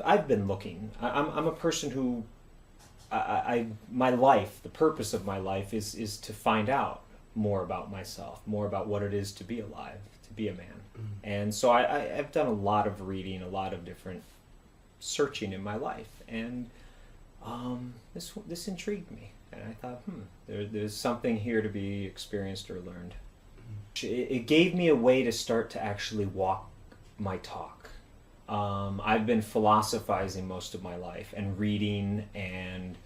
I've been looking. I'm a person who my life, the purpose of my life is to find out more about myself, more about what it is to be alive, to be a man. And so I've done a lot of reading, a lot of different searching in my life, and this intrigued me, and I thought, there's something here to be experienced or learned. It gave me a way to start to actually walk my talk. I've been philosophizing most of my life and reading, and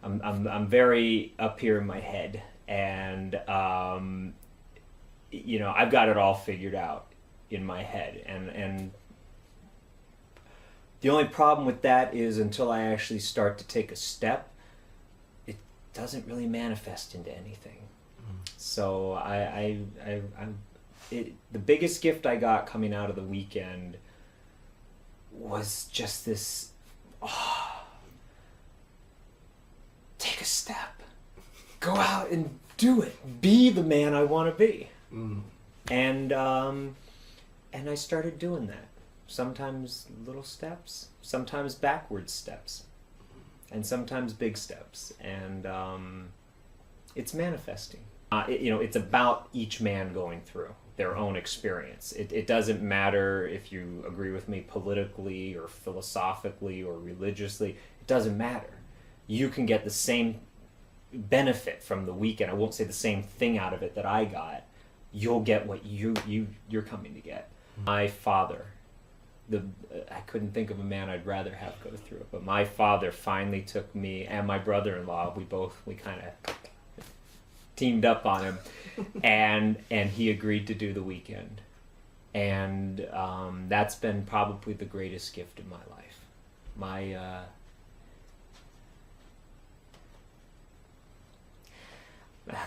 I'm very up here in my head, and I've got it all figured out in my head, and the only problem with that is until I actually start to take a step, it doesn't really manifest into anything. So the biggest gift I got coming out of the weekend was just this, take a step, go out and do it, be the man I want to be. And I started doing that. Sometimes little steps, sometimes backward steps, and sometimes big steps, and it's manifesting. It's about each man going through their own experience. It doesn't matter if you agree with me politically or philosophically or religiously. It doesn't matter. You can get the same benefit from the weekend. I won't say the same thing out of it that I got. You'll get what you're coming to get. My father, I couldn't think of a man I'd rather have go through it, but my father finally took me and my brother-in-law. We kind of teamed up on him, and he agreed to do the weekend, and that's been probably the greatest gift of my life.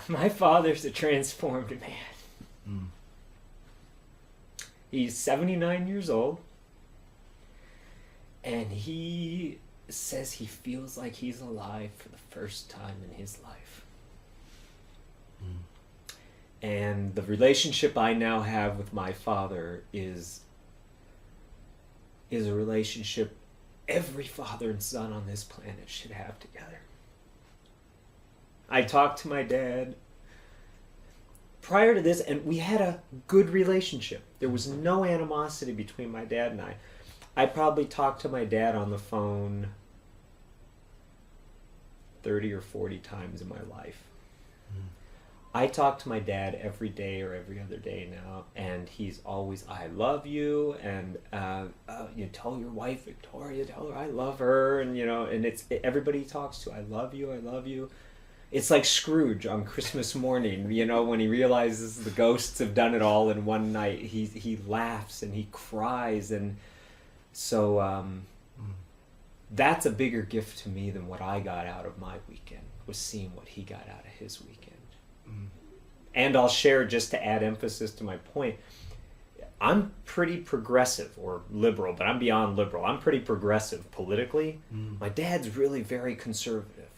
My father's a transformed man. He's 79 years old, and he says he feels like he's alive for the first time in his life. And the relationship I now have with my father is a relationship every father and son on this planet should have together. I talked to my dad prior to this, and we had a good relationship. There was no animosity between my dad and I. I probably talked to my dad on the phone 30 or 40 times in my life. I talk to my dad every day or every other day now, and he's always, I love you, and you tell your wife Victoria, tell her I love her, and and it's everybody he talks to, I love you, I love you. It's like Scrooge on Christmas morning, when he realizes the ghosts have done it all in one night. He laughs and he cries, and so that's a bigger gift to me than what I got out of my weekend, was seeing what he got out of his weekend. And I'll share, just to add emphasis to my point, I'm pretty progressive, or liberal, but I'm beyond liberal. I'm pretty progressive politically. My dad's really very conservative.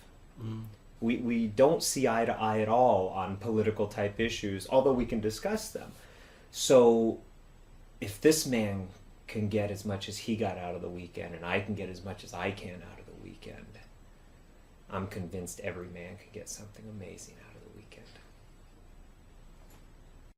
We don't see eye to eye at all on political type issues, although we can discuss them. So if this man can get as much as he got out of the weekend, and I can get as much as I can out of the weekend, I'm convinced every man can get something amazing out of it.